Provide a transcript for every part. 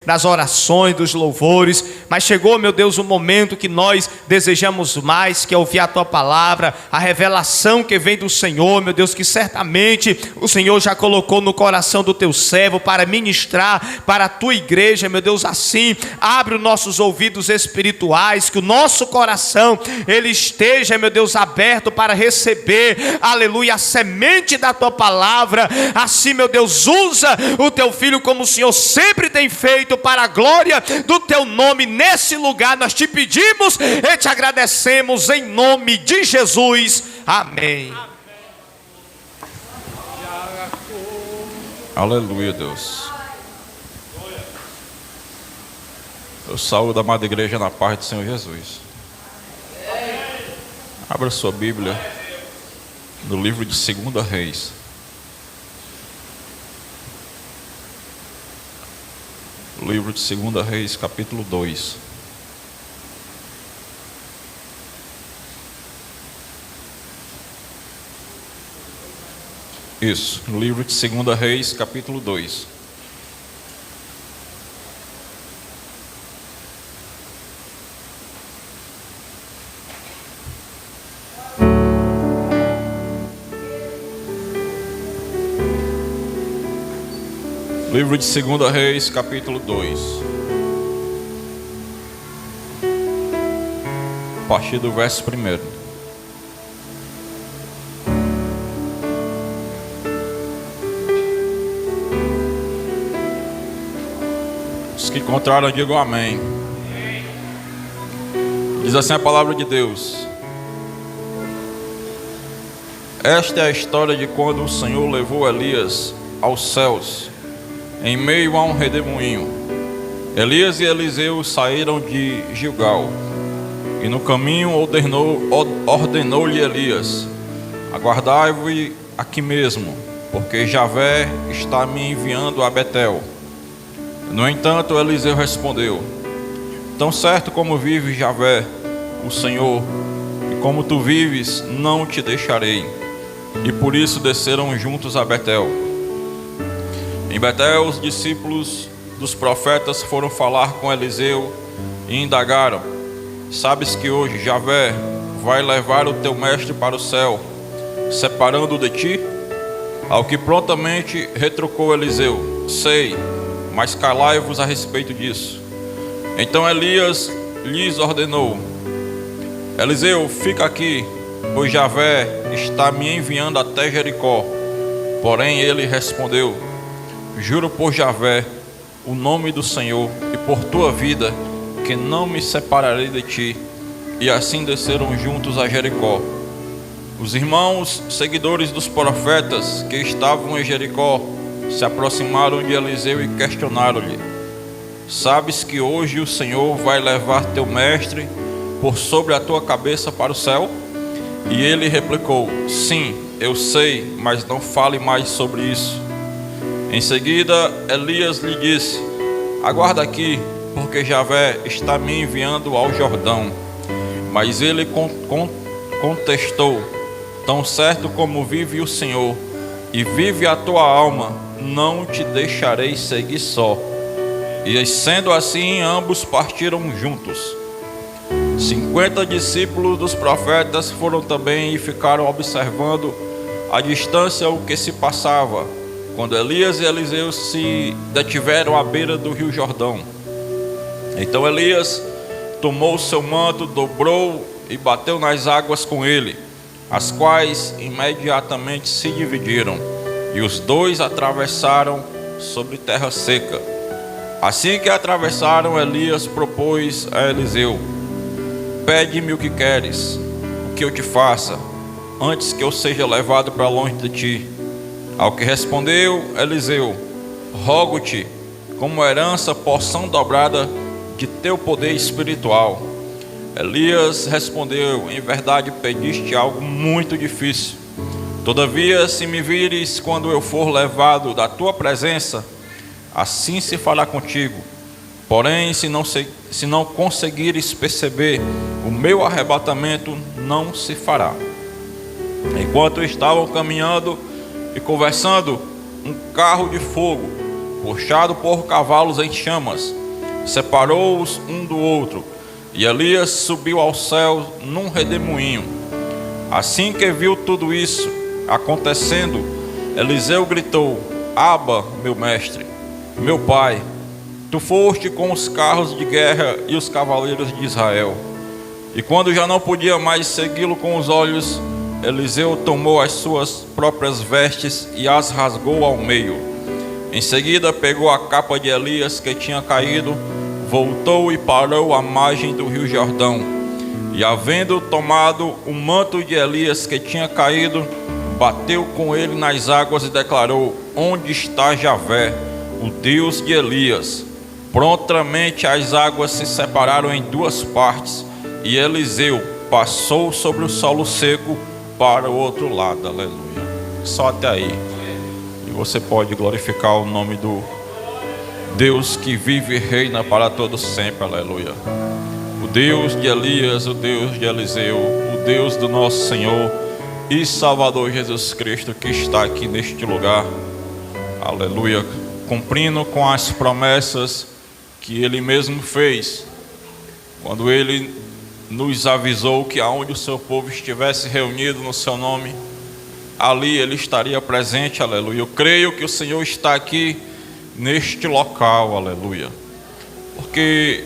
das orações, dos louvores, mas chegou, meu Deus, o momento que nós desejamos mais, que é ouvir a Tua palavra, a revelação que vem do Senhor, meu Deus, que certamente o Senhor já colocou no coração do Teu servo para ministrar para a Tua igreja, meu Deus. Assim, abre os nossos ouvidos espirituais, que o nosso coração, ele esteja, meu Deus, aberto para receber, aleluia, a semente da Tua palavra. Assim, meu Deus, usa o Teu Filho como o Senhor sempre tem feito, para a glória do Teu nome. Nesse lugar nós te pedimos e te agradecemos em nome de Jesus, amém. Aleluia, Deus. Eu saúdo a amada igreja na paz do Senhor Jesus. Abra sua Bíblia no livro de 2 Reis. Livro de 2 Reis, capítulo 2. Isso, no livro de 2 Reis, capítulo 2. Livro de 2 Reis, capítulo 2. A partir do verso 1. Os que encontraram, digam amém. Diz assim a palavra de Deus: esta é a história de quando o Senhor levou Elias aos céus, em meio a um redemoinho. Elias e Eliseu saíram de Gilgal, e no caminho ordenou-lhe Elias: aguardai-vos aqui mesmo, porque Javé está me enviando a Betel. No entanto, Eliseu respondeu: tão certo como vive Javé, o Senhor, e como tu vives, não te deixarei. E por isso desceram juntos a Betel. Em Betel, os discípulos dos profetas foram falar com Eliseu e indagaram: sabes que hoje Javé vai levar o teu mestre para o céu, separando-o de ti? Ao que prontamente retrucou Eliseu: sei, mas calai-vos a respeito disso. Então Elias lhes ordenou: Eliseu, fica aqui, pois Javé está me enviando até Jericó. Porém ele respondeu: juro por Javé, o nome do Senhor, e por tua vida, que não me separarei de ti. E assim desceram juntos a Jericó. Os irmãos, seguidores dos profetas que estavam em Jericó, se aproximaram de Eliseu e questionaram-lhe: sabes que hoje o Senhor vai levar teu mestre por sobre a tua cabeça para o céu? E ele replicou: sim, eu sei, mas não fale mais sobre isso. Em seguida, Elias lhe disse: aguarda aqui, porque Javé está me enviando ao Jordão. Mas ele contestou: tão certo como vive o Senhor, e vive a tua alma, não te deixarei seguir só. E sendo assim, ambos partiram juntos. 50 discípulos dos profetas foram também e ficaram observando à distância o que se passava, quando Elias e Eliseu se detiveram à beira do rio Jordão. Então Elias tomou o seu manto, dobrou e bateu nas águas com ele, as quais imediatamente se dividiram, e os dois atravessaram sobre terra seca. Assim que atravessaram, Elias propôs a Eliseu: pede-me o que queres, o que eu te faça, antes que eu seja levado para longe de ti. Ao que respondeu Eliseu: rogo-te, como herança, porção dobrada de teu poder espiritual. Elias respondeu: em verdade pediste algo muito difícil. Todavia, se me vires quando eu for levado da tua presença, assim se fará contigo. Porém, se não conseguires perceber o meu arrebatamento, não se fará. Enquanto estavam caminhando e conversando, um carro de fogo puxado por cavalos em chamas, separou-os um do outro, e Elias subiu ao céu num redemoinho. Assim que viu tudo isso acontecendo, Eliseu gritou: Abba, meu mestre, meu pai, tu foste com os carros de guerra e os cavaleiros de Israel. E quando já não podia mais segui-lo com os olhos, Eliseu tomou as suas próprias vestes e as rasgou ao meio. Em seguida pegou a capa de Elias que tinha caído, voltou e parou à margem do rio Jordão. E havendo tomado o manto de Elias que tinha caído, bateu com ele nas águas e declarou: Onde está Javé, o Deus de Elias? Prontamente as águas se separaram em duas partes, e Eliseu passou sobre o solo seco para o outro lado. Aleluia. Só até aí. E você pode glorificar o nome do Deus que vive e reina para todos sempre. Aleluia. O Deus de Elias, o Deus de Eliseu, o Deus do nosso Senhor e Salvador Jesus Cristo, que está aqui neste lugar. Aleluia. Cumprindo com as promessas que Ele mesmo fez, quando Ele nos avisou que aonde o seu povo estivesse reunido no seu nome, ali Ele estaria presente. Aleluia. Eu creio que o Senhor está aqui neste local. Aleluia. Porque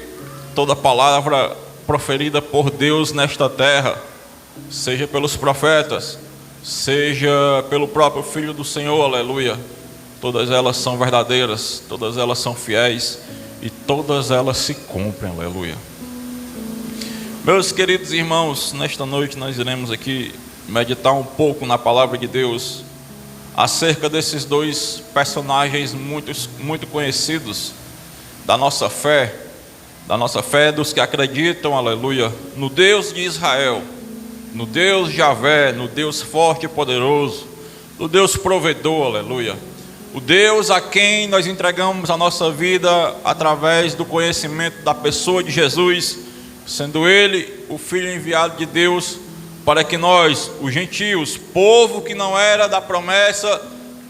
toda palavra proferida por Deus nesta terra, seja pelos profetas, seja pelo próprio Filho do Senhor, aleluia, todas elas são verdadeiras, todas elas são fiéis e todas elas se cumprem. Aleluia. Meus queridos irmãos, nesta noite nós iremos aqui meditar um pouco na palavra de Deus acerca desses dois personagens muito conhecidos da nossa fé dos que acreditam, aleluia, no Deus de Israel, no Deus Javé, no Deus forte e poderoso, no Deus provedor, aleluia, o Deus a quem nós entregamos a nossa vida através do conhecimento da pessoa de Jesus, sendo Ele o Filho enviado de Deus, para que nós, os gentios, povo que não era da promessa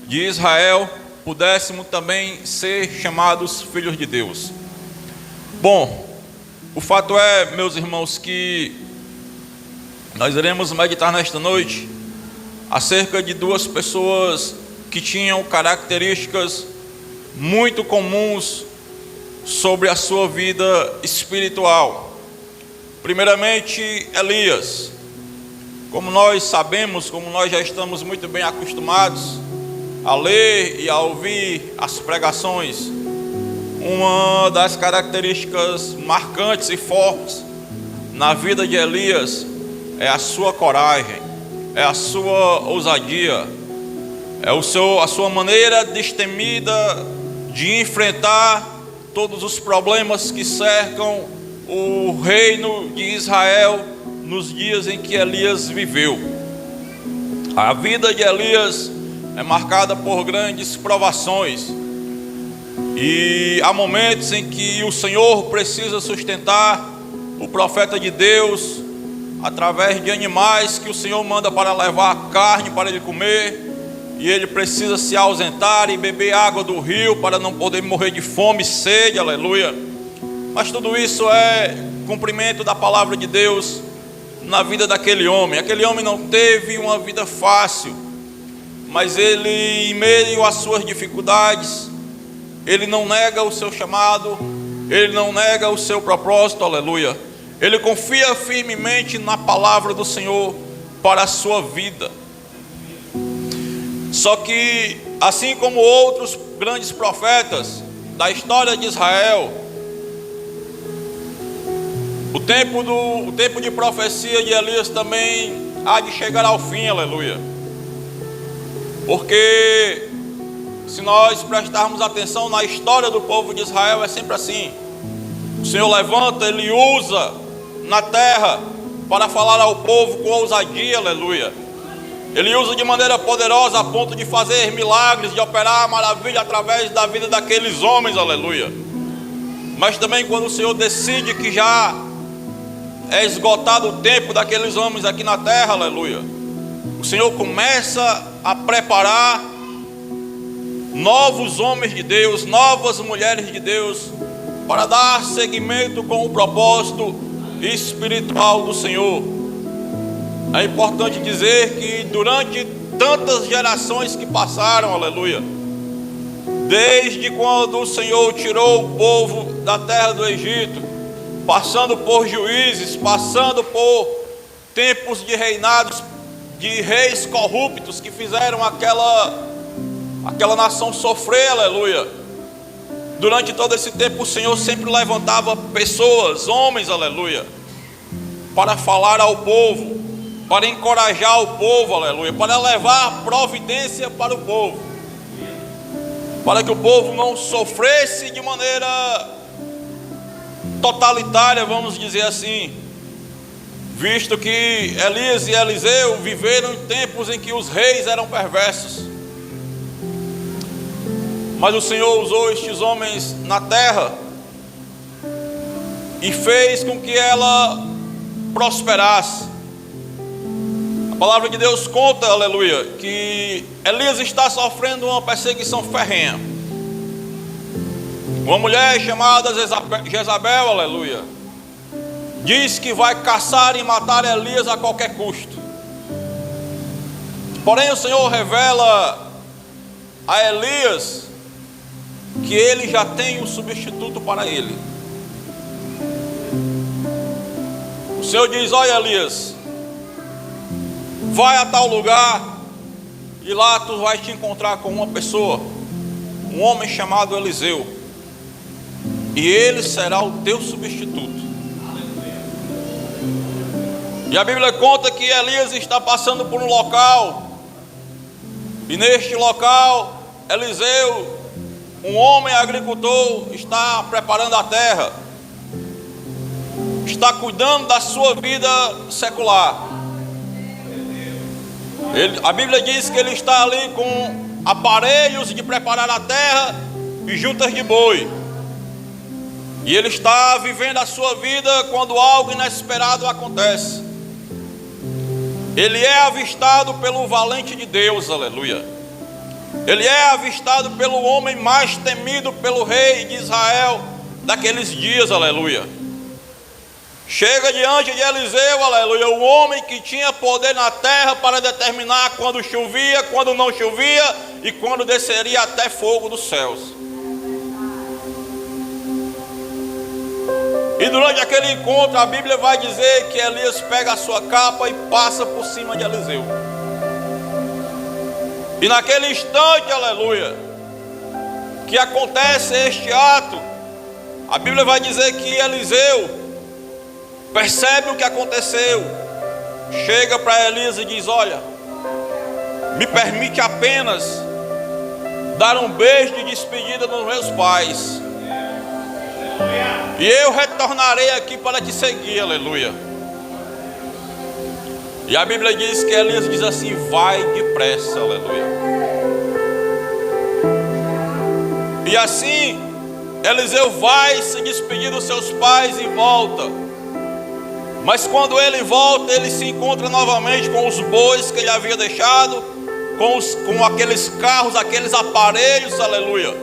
de Israel, pudéssemos também ser chamados filhos de Deus. Bom, o fato é, meus irmãos, que nós iremos meditar nesta noite acerca de duas pessoas que tinham características muito comuns sobre a sua vida espiritual. Primeiramente, Elias. Como nós sabemos, como nós já estamos muito bem acostumados a ler e a ouvir as pregações, uma das características marcantes e fortes na vida de Elias é a sua coragem, é a sua ousadia, é a sua maneira destemida de enfrentar todos os problemas que cercam o reino de Israel nos dias em que Elias viveu. A vida de Elias é marcada por grandes provações, e há momentos em que o Senhor precisa sustentar o profeta de Deus através de animais que o Senhor manda para levar carne para ele comer, e ele precisa se ausentar e beber água do rio para não poder morrer de fome e sede, aleluia. Mas tudo isso é cumprimento da palavra de Deus na vida daquele homem. Aquele homem não teve uma vida fácil, mas ele, em meio às suas dificuldades, ele não nega o seu chamado, ele não nega o seu propósito, aleluia. Ele confia firmemente na palavra do Senhor para a sua vida. Só que, assim como outros grandes profetas da história de Israel, o tempo de profecia de Elias também há de chegar ao fim, aleluia. Porque se nós prestarmos atenção na história do povo de Israel, é sempre assim. O Senhor levanta, Ele usa na terra para falar ao povo com ousadia, aleluia. Ele usa de maneira poderosa a ponto de fazer milagres, de operar maravilha através da vida daqueles homens, aleluia. Mas também quando o Senhor decide que já é esgotado o tempo daqueles homens aqui na terra, aleluia, o Senhor começa a preparar novos homens de Deus, novas mulheres de Deus, para dar seguimento com o propósito espiritual do Senhor. É importante dizer que durante tantas gerações que passaram, aleluia, desde quando o Senhor tirou o povo da terra do Egito, passando por juízes, passando por tempos de reinados de reis corruptos que fizeram aquela nação sofrer, aleluia. Durante todo esse tempo o Senhor sempre levantava pessoas, homens, aleluia, para falar ao povo, para encorajar o povo, aleluia, para levar providência para o povo, para que o povo não sofresse de maneira totalitária, vamos dizer assim, visto que Elias e Eliseu viveram em tempos em que os reis eram perversos. Mas o Senhor usou estes homens na terra e fez com que ela prosperasse. A palavra de Deus conta, aleluia, que Elias está sofrendo uma perseguição ferrenha. Uma mulher chamada Jezabel, aleluia, diz que vai caçar e matar Elias a qualquer custo. Porém o Senhor revela a Elias que ele já tem um substituto para ele. O Senhor diz: olha, Elias, vai a tal lugar e lá tu vais te encontrar com uma pessoa, um homem chamado Eliseu, e ele será o teu substituto. E a Bíblia conta que Elias está passando por um local, e neste local Eliseu, um homem agricultor, está preparando a terra, está cuidando da sua vida secular. A Bíblia diz que ele está ali com aparelhos de preparar a terra e juntas de boi, e ele está vivendo a sua vida quando algo inesperado acontece. Ele é avistado pelo valente de Deus, aleluia. Ele é avistado pelo homem mais temido pelo rei de Israel daqueles dias, aleluia. Chega diante de Eliseu, aleluia, o homem que tinha poder na terra para determinar quando chovia, quando não chovia e quando desceria até fogo dos céus. E durante aquele encontro a Bíblia vai dizer que Elias pega a sua capa e passa por cima de Eliseu. E naquele instante, aleluia, que acontece este ato, a Bíblia vai dizer que Eliseu percebe o que aconteceu, chega para Elias e diz: olha, me permite apenas dar um beijo de despedida dos meus pais, e eu retornarei aqui para te seguir, aleluia. E a Bíblia diz que Elias diz assim: vai depressa, aleluia. E assim Eliseu vai se despedir dos seus pais e volta. Mas quando ele volta, ele se encontra novamente com os bois que ele havia deixado, com aqueles carros, aqueles aparelhos, aleluia,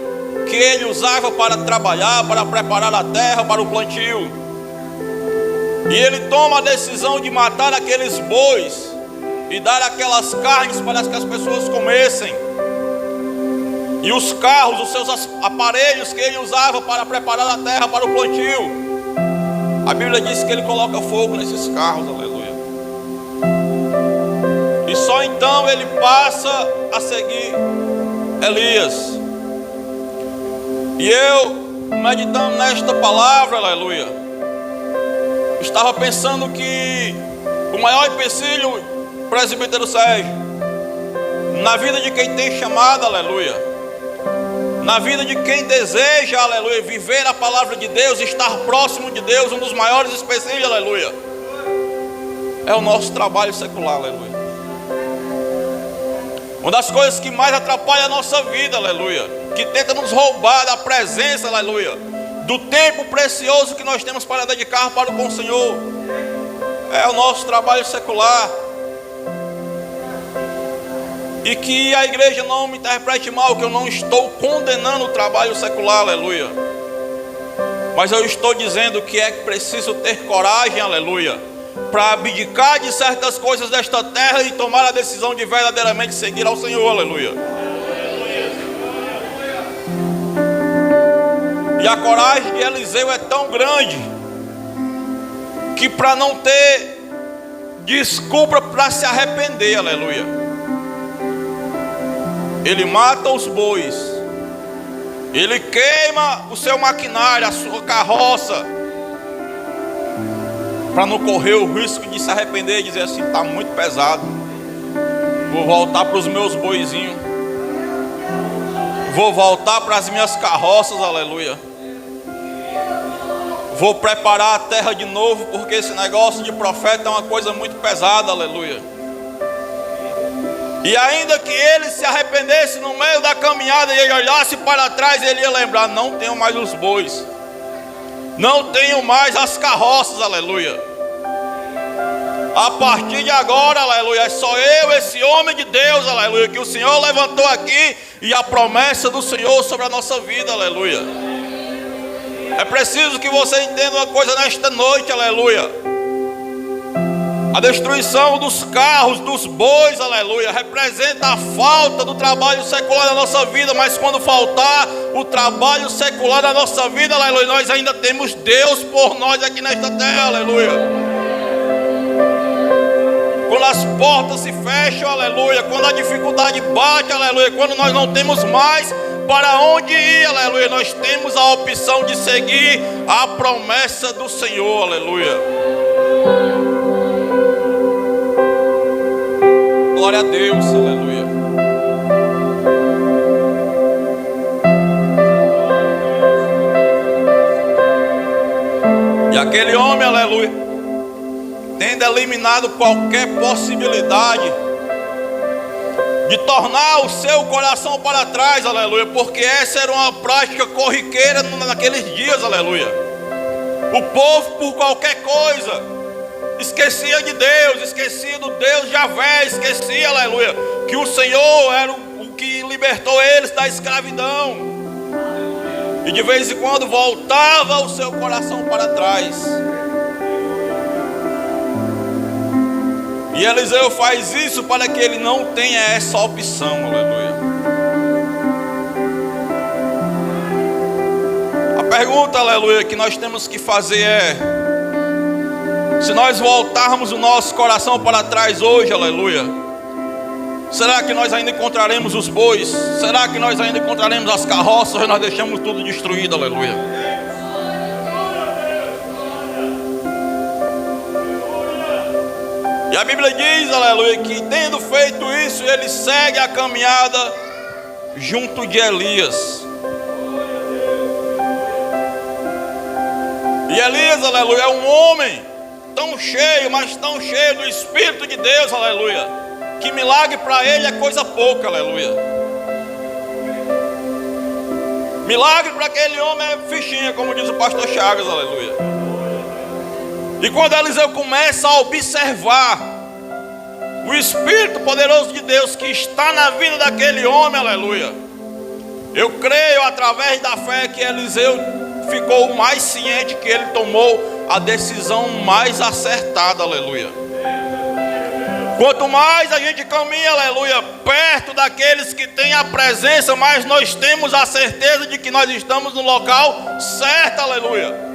que ele usava para trabalhar, para preparar a terra para o plantio. E ele toma a decisão de matar aqueles bois e dar aquelas carnes para que as pessoas comessem. E os carros, os seus aparelhos que ele usava para preparar a terra para o plantio, a Bíblia diz que ele coloca fogo nesses carros, aleluia. E só então ele passa a seguir Elias. E eu, meditando nesta palavra, aleluia, estava pensando que o maior empecilho, presbítero Sérgio, na vida de quem tem chamado, aleluia, na vida de quem deseja, aleluia, viver a palavra de Deus, estar próximo de Deus, um dos maiores empecilhos, aleluia, é o nosso trabalho secular, aleluia. Uma das coisas que mais atrapalha a nossa vida, aleluia, que tenta nos roubar da presença, aleluia, do tempo precioso que nós temos para dedicar para com o Senhor, é o nosso trabalho secular. E que a igreja não me interprete mal, que eu não estou condenando o trabalho secular, aleluia. Mas eu estou dizendo que é preciso ter coragem, aleluia, para abdicar de certas coisas desta terra e tomar a decisão de verdadeiramente seguir ao Senhor, aleluia. E a coragem de Eliseu é tão grande que para não ter desculpa para se arrepender, aleluia, ele mata os bois, ele queima o seu maquinário, a sua carroça, para não correr o risco de se arrepender e dizer assim: está muito pesado, vou voltar para os meus boizinhos, vou voltar para as minhas carroças, aleluia, vou preparar a terra de novo, porque esse negócio de profeta é uma coisa muito pesada, aleluia. E ainda que ele se arrependesse no meio da caminhada e ele olhasse para trás, ele ia lembrar: não tenho mais os bois, não tenho mais as carroças, aleluia. A partir de agora, aleluia, é só eu, esse homem de Deus, aleluia, que o Senhor levantou aqui, e a promessa do Senhor sobre a nossa vida, aleluia. É preciso que você entenda uma coisa nesta noite, aleluia. A destruição dos carros, dos bois, aleluia, representa a falta do trabalho secular na nossa vida. Mas quando faltar o trabalho secular na nossa vida, aleluia, nós ainda temos Deus por nós aqui nesta terra, aleluia. Quando as portas se fecham, aleluia, quando a dificuldade bate, aleluia, quando nós não temos mais para onde ir, aleluia, nós temos a opção de seguir a promessa do Senhor, aleluia. Glória a Deus, aleluia. E aquele homem, aleluia, tendo eliminado qualquer possibilidade de tornar o seu coração para trás, aleluia, porque essa era uma prática corriqueira naqueles dias, aleluia. O povo, por qualquer coisa, esquecia de Deus, esquecia do Deus Javé, esquecia, aleluia, que o Senhor era o que libertou eles da escravidão. E de vez em quando voltava o seu coração para trás. E Eliseu faz isso para que ele não tenha essa opção, aleluia. A pergunta, aleluia, que nós temos que fazer é: se nós voltarmos o nosso coração para trás hoje, aleluia, será que nós ainda encontraremos os bois? Será que nós ainda encontraremos as carroças? Ou nós deixamos tudo destruído, aleluia? E a Bíblia diz, aleluia, que tendo feito isso, ele segue a caminhada junto de Elias. E Elias, aleluia, é um homem tão cheio, mas tão cheio do Espírito de Deus, aleluia, que milagre para ele é coisa pouca, aleluia. Milagre para aquele homem é fichinha, como diz o pastor Chagas, aleluia. E quando Eliseu começa a observar o Espírito poderoso de Deus que está na vida daquele homem, aleluia, eu creio através da fé que Eliseu ficou mais ciente, que ele tomou a decisão mais acertada, aleluia. Quanto mais a gente caminha, aleluia, perto daqueles que têm a presença, mais nós temos a certeza de que nós estamos no local certo, aleluia.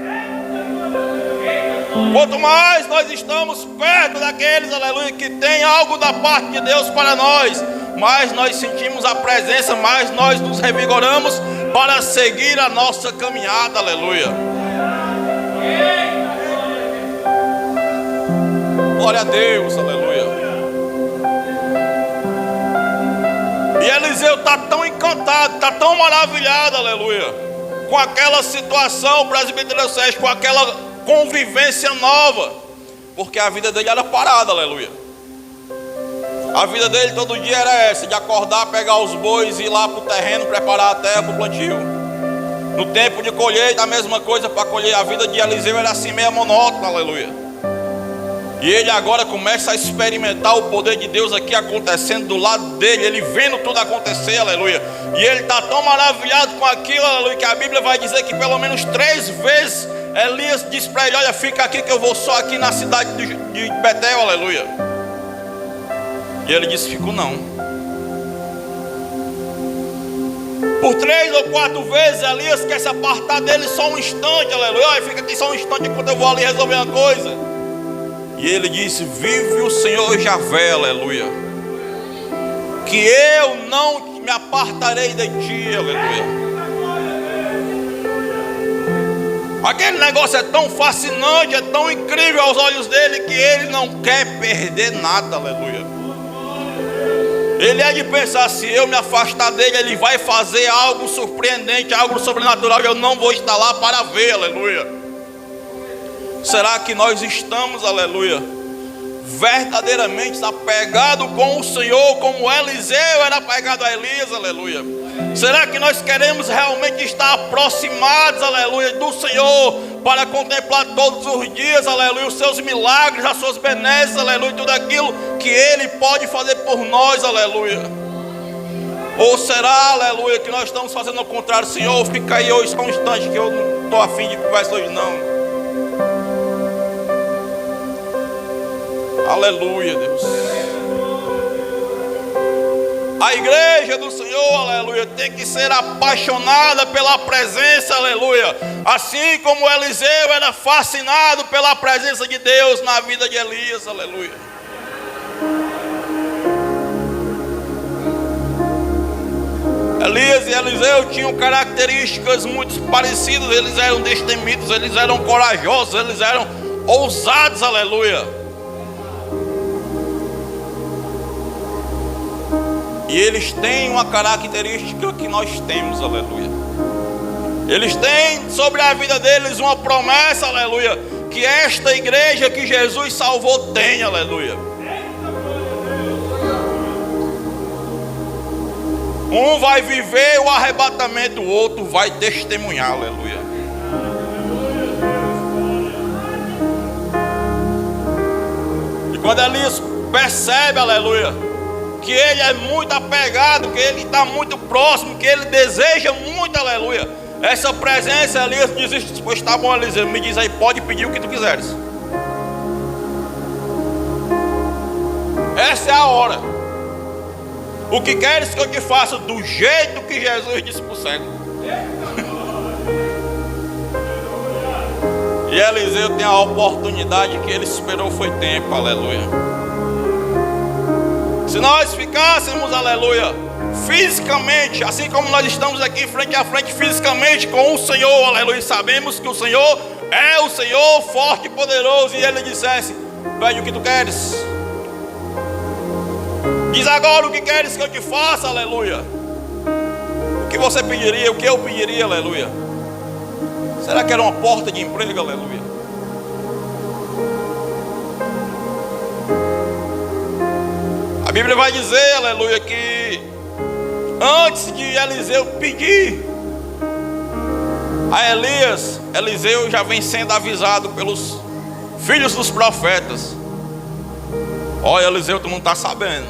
Quanto mais nós estamos perto daqueles, aleluia, que tem algo da parte de Deus para nós, mais nós sentimos a presença, mais nós nos revigoramos para seguir a nossa caminhada, aleluia. Glória a Deus, aleluia. E Eliseu está tão encantado, está tão maravilhado, aleluia, com aquela situação, presbítero Sérgio, com aquela convivência nova, porque a vida dele era parada, aleluia. A vida dele todo dia era essa, de acordar, pegar os bois, ir lá para o terreno, preparar a terra para o plantio. No tempo de colheita, a mesma coisa para colher. A vida de Eliseu era assim, meio monótona, aleluia. E ele agora começa a experimentar o poder de Deus aqui acontecendo do lado dele, ele vendo tudo acontecer, aleluia. E ele está tão maravilhado com aquilo, aleluia, que a Bíblia vai dizer que pelo menos 3 vezes Elias diz para ele: olha, fica aqui que eu vou só aqui na cidade de Betel, aleluia. E ele disse: fico não. Por 3 ou 4 vezes Elias quer se apartar dele só um instante, aleluia. Olha, fica aqui só um instante enquanto eu vou ali resolver uma coisa. E ele disse: vive o Senhor Javé, aleluia, que eu não me apartarei de ti, aleluia. Aquele negócio é tão fascinante, é tão incrível aos olhos dele, que ele não quer perder nada, aleluia. Ele é de pensar: se eu me afastar dele, ele vai fazer algo surpreendente, algo sobrenatural, e eu não vou estar lá para ver, aleluia. Será que nós estamos, aleluia, verdadeiramente apegados com o Senhor, como Eliseu era apegado a Elias, aleluia? Será que nós queremos realmente estar aproximados, aleluia, do Senhor, para contemplar todos os dias, aleluia, os seus milagres, as suas benesses, aleluia, tudo aquilo que Ele pode fazer por nós, aleluia? Ou será, aleluia, que nós estamos fazendo ao contrário? Senhor, fica aí hoje só um instante, que eu não estou afim de conversa hoje não. Aleluia, Deus. A igreja do Senhor, aleluia, tem que ser apaixonada pela presença, aleluia. Assim como Eliseu era fascinado pela presença de Deus na vida de Elias, aleluia. Elias e Eliseu tinham características muito parecidas. Eles eram destemidos, eles eram corajosos, eles eram ousados, aleluia. E eles têm uma característica que nós temos, aleluia. Eles têm sobre a vida deles uma promessa, aleluia, que esta igreja que Jesus salvou tem, aleluia. Um vai viver o arrebatamento, o outro vai testemunhar, aleluia. E quando Elias percebe, aleluia, que ele é muito apegado, que ele está muito próximo, que ele deseja muito, aleluia, essa presença, Elias diz: pois está bom, Eliseu, me diz aí, pode pedir o que tu quiseres. Essa é a hora. O que queres que eu te faça? Do jeito que Jesus disse para o cego. E Eliseu tem a oportunidade que ele esperou, foi tempo, aleluia. Se nós ficássemos, aleluia, fisicamente, assim como nós estamos aqui frente a frente fisicamente com o Senhor, aleluia, sabemos que o Senhor é o Senhor forte e poderoso, e Ele dissesse: pede o que tu queres. Diz agora o que queres que eu te faça, aleluia. O que você pediria, o que eu pediria, aleluia? Será que era uma porta de emprego, aleluia? A Bíblia vai dizer, aleluia, que antes de Eliseu pedir a Elias, Eliseu já vem sendo avisado pelos filhos dos profetas: olha, Eliseu, tu não está sabendo,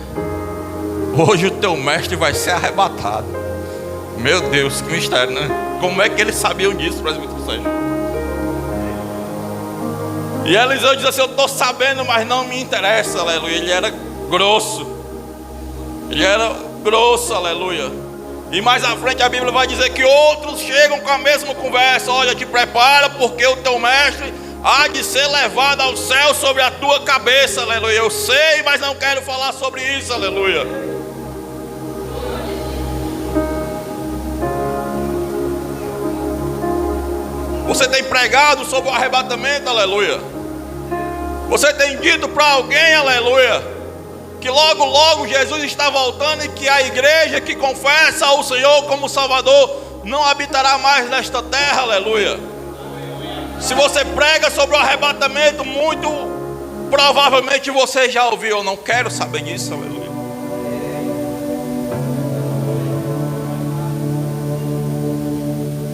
hoje o teu mestre vai ser arrebatado. Meu Deus, que mistério, né? Como é que eles sabiam disso, presbítero Sérgio? E Eliseu diz assim: eu estou sabendo, mas não me interessa, aleluia. Ele era grosso. Ele era grosso, aleluia. E mais à frente a Bíblia vai dizer que outros chegam com a mesma conversa: olha, te prepara, porque o teu mestre há de ser levado ao céu sobre a tua cabeça, aleluia. Eu sei, mas não quero falar sobre isso, aleluia. Você tem pregado sobre o arrebatamento, aleluia. Você tem dito para alguém, aleluia, que logo, logo Jesus está voltando e que a igreja que confessa o Senhor como Salvador não habitará mais nesta terra, aleluia. Se você prega sobre o arrebatamento, muito provavelmente você já ouviu: eu não quero saber disso, aleluia.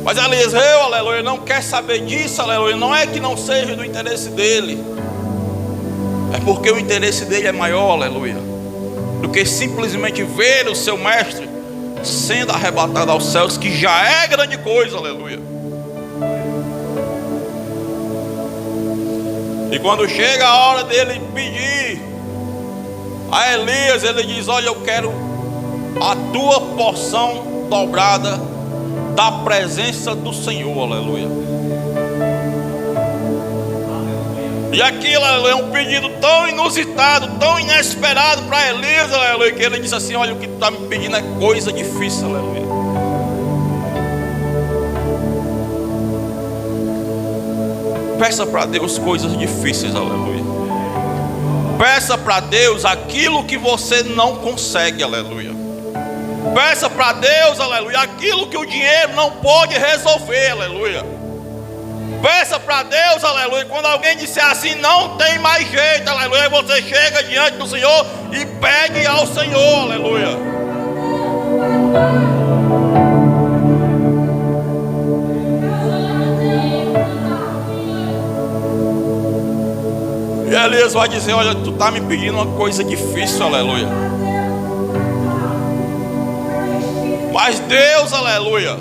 Mas Eliseu, aleluia, não quer saber disso, aleluia. Não é que não seja do interesse dele, É porque o interesse dele é maior, aleluia, do que simplesmente ver o seu mestre sendo arrebatado aos céus, que já é grande coisa, aleluia. E quando chega a hora dele pedir a Elias, ele diz: olha, eu quero a tua porção dobrada da presença do Senhor, aleluia. E aquilo, aleluia, é um pedido tão inusitado, tão inesperado para Elias, aleluia, que ele disse assim: olha, o que tu está me pedindo é coisa difícil, aleluia. Peça para Deus coisas difíceis, aleluia. Peça para Deus aquilo que você não consegue, aleluia. Peça para Deus, aleluia, aquilo que o dinheiro não pode resolver, aleluia. Peça para Deus, aleluia, quando alguém disser assim, não tem mais jeito, aleluia, você chega diante do Senhor e pede ao Senhor, aleluia. E Elias vai dizer: olha, tu está me pedindo uma coisa difícil, aleluia. Mas Deus, aleluia,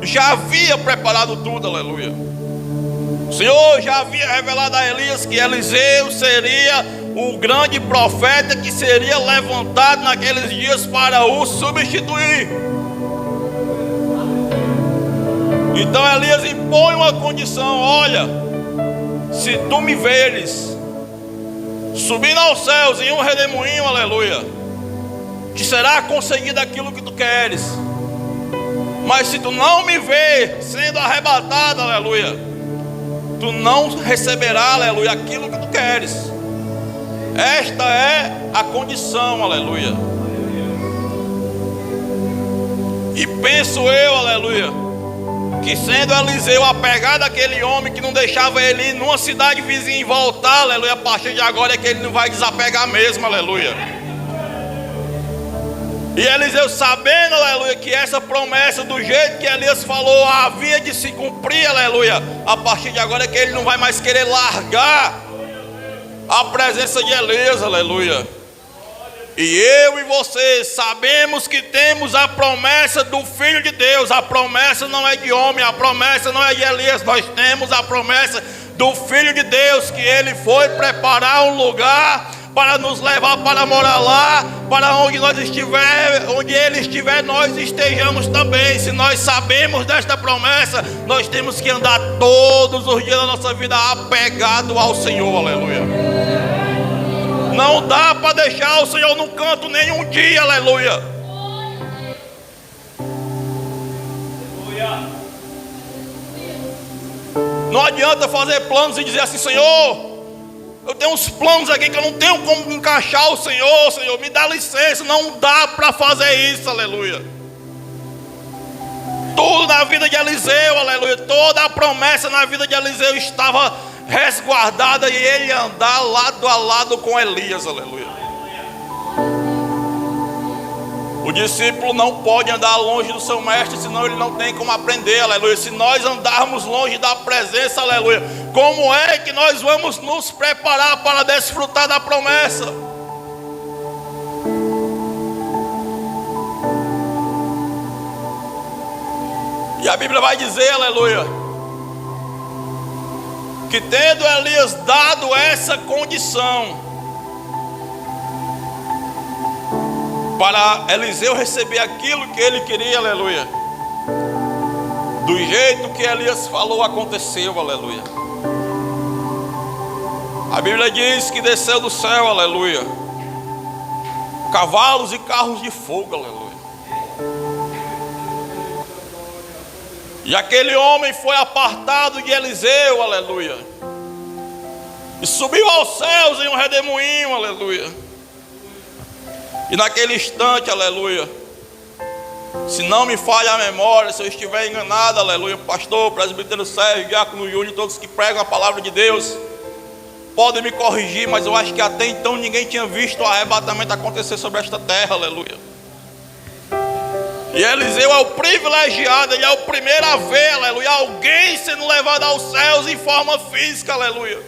já havia preparado tudo, aleluia. O Senhor já havia revelado a Elias que Eliseu seria o grande profeta que seria levantado naqueles dias para o substituir. Então Elias impõe uma condição: olha, se tu me veres subindo aos céus em um redemoinho, aleluia, te será concedido aquilo que tu queres. Mas se tu não me ver sendo arrebatado, aleluia, tu não receberá, aleluia, aquilo que tu queres. Esta é a condição, aleluia. E penso eu, aleluia, que sendo Eliseu apegado àquele homem que não deixava ele ir numa cidade vizinha e voltar, aleluia, a partir de agora é que ele não vai desapegar mesmo, aleluia. E Eliseu, sabendo, aleluia, que essa promessa do jeito que Elias falou havia de se cumprir, aleluia, a partir de agora é que ele não vai mais querer largar a presença de Elias, aleluia. E eu e você sabemos que temos a promessa do Filho de Deus. A promessa não é de homem, a promessa não é de Elias. Nós temos a promessa do Filho de Deus, que ele foi preparar um lugar para nos levar para morar lá, para onde nós estiver, onde ele estiver, nós estejamos também. Se nós sabemos desta promessa, nós temos que andar todos os dias da nossa vida apegado ao Senhor, aleluia. Não dá para deixar o Senhor num canto nenhum dia, aleluia. Não adianta fazer planos e dizer assim: Senhor, eu tenho uns planos aqui que eu não tenho como encaixar o Senhor, Senhor, me dá licença. Não dá para fazer isso, aleluia. Tudo na vida de Eliseu, aleluia, toda a promessa na vida de Eliseu estava resguardada, e ele ia andar lado a lado com Elias, aleluia. O discípulo não pode andar longe do seu mestre, senão ele não tem como aprender, aleluia. Se nós andarmos longe da presença, aleluia, como é que nós vamos nos preparar para desfrutar da promessa? E a Bíblia vai dizer, aleluia, que tendo Elias dado essa condição para Eliseu receber aquilo que ele queria, aleluia, do jeito que Elias falou, aconteceu, aleluia. A Bíblia diz que desceu do céu, aleluia, cavalos e carros de fogo, aleluia. E aquele homem foi apartado de Eliseu, aleluia, e subiu aos céus em um redemoinho, aleluia. E naquele instante, aleluia, se não me falha a memória, se eu estiver enganado, aleluia, pastor, presbítero Sérgio, diácono Júnior, todos que pregam a palavra de Deus, podem me corrigir, mas eu acho que até então ninguém tinha visto o arrebatamento acontecer sobre esta terra, aleluia. E Eliseu é o privilegiado, ele é o primeiro a ver, aleluia, alguém sendo levado aos céus em forma física, aleluia.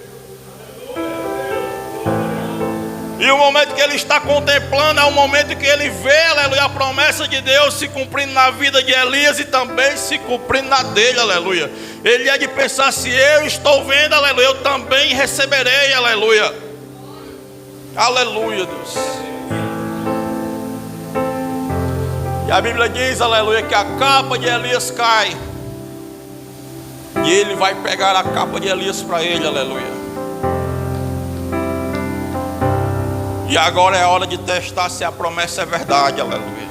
E o momento que ele está contemplando é o momento que ele vê, aleluia, a promessa de Deus se cumprindo na vida de Elias e também se cumprindo na dele, aleluia. Ele é de pensar: se eu estou vendo, aleluia, eu também receberei, aleluia. Aleluia, Deus. E a Bíblia diz, aleluia, que a capa de Elias cai. E ele vai pegar a capa de Elias para ele, aleluia. E agora é a hora de testar se a promessa é verdade, aleluia.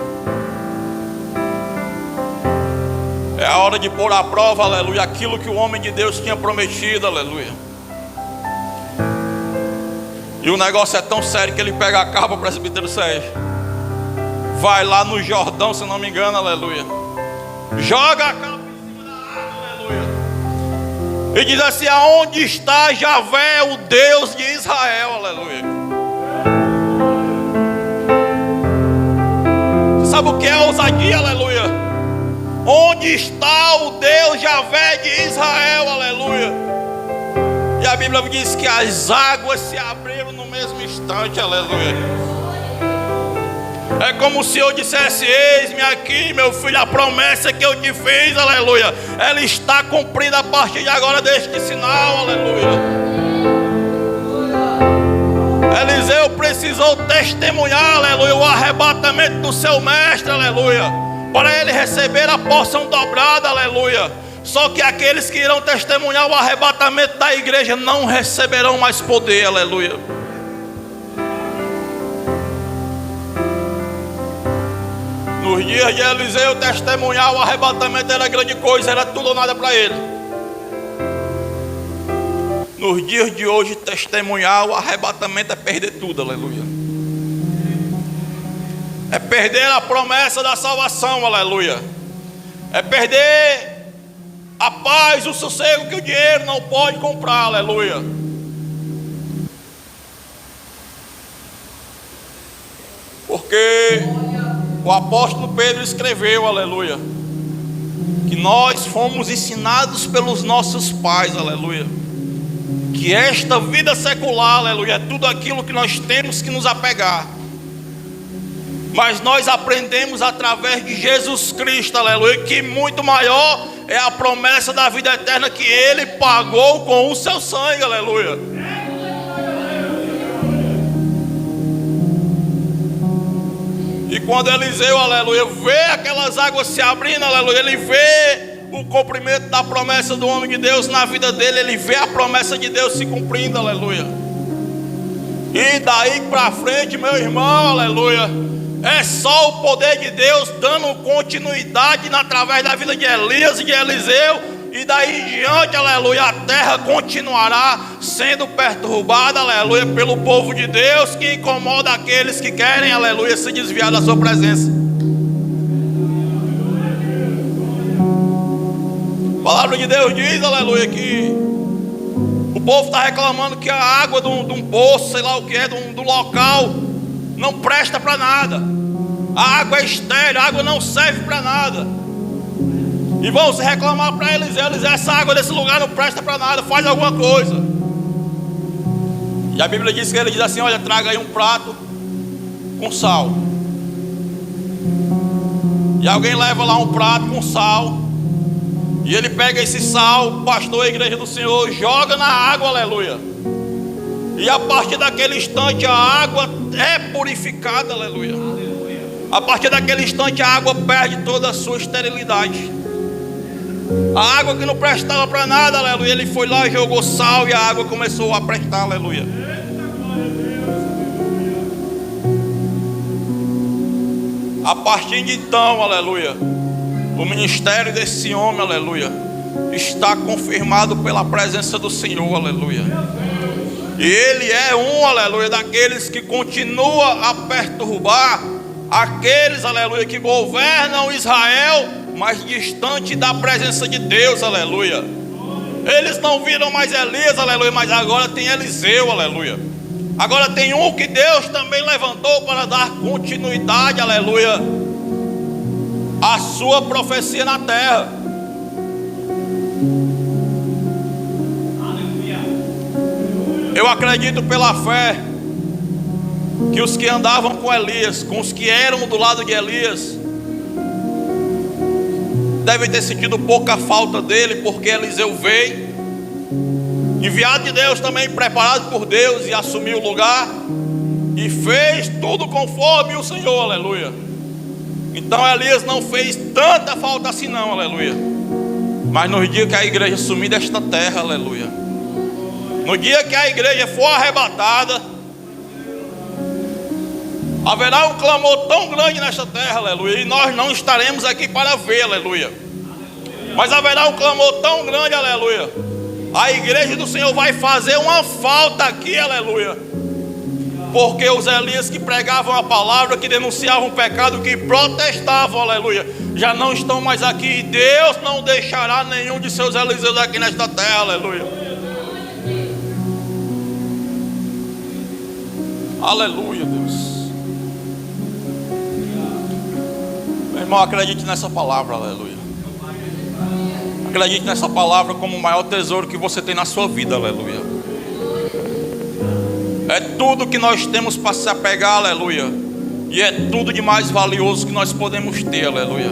É a hora de pôr à prova, aleluia, aquilo que o homem de Deus tinha prometido, aleluia. E o negócio é tão sério que ele pega a capa, presbítero Sérgio, vai lá no Jordão, se não me engano, aleluia, joga a capa em cima da água, aleluia, e diz assim: aonde está Javé, o Deus de Israel, aleluia. Sabe o que é ousadia, aleluia? Onde está o Deus Javé de Israel, aleluia? E a Bíblia diz que as águas se abriram no mesmo instante, aleluia. É como se eu dissesse: eis-me aqui, meu filho, a promessa que eu te fiz, aleluia, ela está cumprida a partir de agora, deste sinal, aleluia. Eliseu precisou testemunhar, aleluia, o arrebatamento do seu mestre, aleluia, para ele receber a porção dobrada, aleluia. Só que aqueles que irão testemunhar o arrebatamento da igreja não receberão mais poder, aleluia. Nos dias de Eliseu, testemunhar o arrebatamento era grande coisa, era tudo ou nada para ele. Nos dias de hoje, testemunhar o arrebatamento é perder tudo, aleluia. É perder a promessa da salvação, aleluia. É perder a paz, o sossego que o dinheiro não pode comprar, aleluia. Porque o apóstolo Pedro escreveu, aleluia, que nós fomos ensinados pelos nossos pais, aleluia, que esta vida secular, aleluia, é tudo aquilo que nós temos que nos apegar. Mas nós aprendemos através de Jesus Cristo, aleluia, que muito maior é a promessa da vida eterna que Ele pagou com o seu sangue, aleluia. E quando Eliseu, aleluia, vê aquelas águas se abrindo, aleluia, ele vê o cumprimento da promessa do homem de Deus na vida dele, ele vê a promessa de Deus se cumprindo, aleluia. E daí para frente, meu irmão, aleluia, é só o poder de Deus dando continuidade através da vida de Elias e de Eliseu. E daí em diante, aleluia, a terra continuará sendo perturbada, aleluia, pelo povo de Deus, que incomoda aqueles que querem, aleluia, se desviar da sua presença. A palavra de Deus diz, aleluia, que o povo está reclamando que a água de um poço, sei lá o que é, do local, não presta para nada. A água é estéril, a água não serve para nada. E vão se reclamar para Eliseu: Eliseu, essa água desse lugar não presta para nada, faz alguma coisa. E a Bíblia diz que ele diz assim: olha, traga aí um prato com sal. E alguém leva lá um prato com sal, e ele pega esse sal, o pastor, a igreja do Senhor, joga na água, aleluia. E a partir daquele instante a água é purificada, aleluia. A partir daquele instante a água perde toda a sua esterilidade. A água que não prestava para nada, aleluia, ele foi lá e jogou sal e a água começou a prestar, aleluia. A partir de então, aleluia, o ministério desse homem, aleluia, está confirmado pela presença do Senhor, aleluia. E ele é um, aleluia, daqueles que continua a perturbar aqueles, aleluia, que governam Israel, mas distante da presença de Deus, aleluia. Eles não viram mais Elias, aleluia, mas agora tem Eliseu, aleluia. Agora tem um que Deus também levantou para dar continuidade, aleluia, à sua profecia na terra. Eu acredito pela fé que os que andavam com Elias, com os que eram do lado de Elias, devem ter sentido pouca falta dele, porque Eliseu veio, enviado de Deus também, preparado por Deus, e assumiu o lugar e fez tudo conforme o Senhor, aleluia. Então Elias não fez tanta falta assim não, aleluia. Mas no dia que a igreja sumir desta terra, aleluia, no dia que a igreja for arrebatada, haverá um clamor tão grande nesta terra, aleluia, e nós não estaremos aqui para ver, aleluia. Mas haverá um clamor tão grande, aleluia. A igreja do Senhor vai fazer uma falta aqui, aleluia. Porque os Elias que pregavam a palavra, que denunciavam o pecado, que protestavam, aleluia, já não estão mais aqui. E Deus não deixará nenhum de seus Eliseus aqui nesta terra, aleluia. Aleluia, Deus. Meu irmão, acredite nessa palavra, aleluia. Acredite nessa palavra como o maior tesouro que você tem na sua vida, aleluia. É tudo que nós temos para se apegar, aleluia. E é tudo de mais valioso que nós podemos ter, aleluia.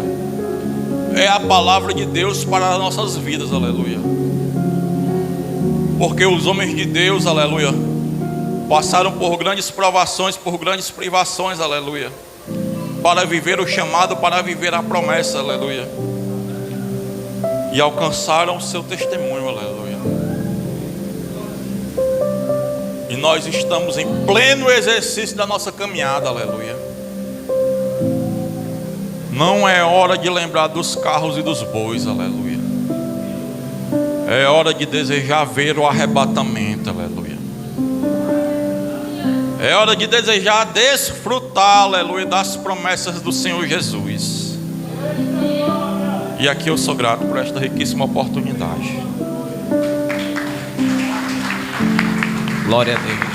É a palavra de Deus para as nossas vidas, aleluia. Porque os homens de Deus, aleluia, passaram por grandes provações, por grandes privações, aleluia, para viver o chamado, para viver a promessa, aleluia. E alcançaram o seu testemunho, aleluia. E nós estamos em pleno exercício da nossa caminhada, aleluia. Não é hora de lembrar dos carros e dos bois, aleluia. É hora de desejar ver o arrebatamento, aleluia. É hora de desejar desfrutar, aleluia, das promessas do Senhor Jesus. E aqui eu sou grato por esta riquíssima oportunidade. Glória a Deus.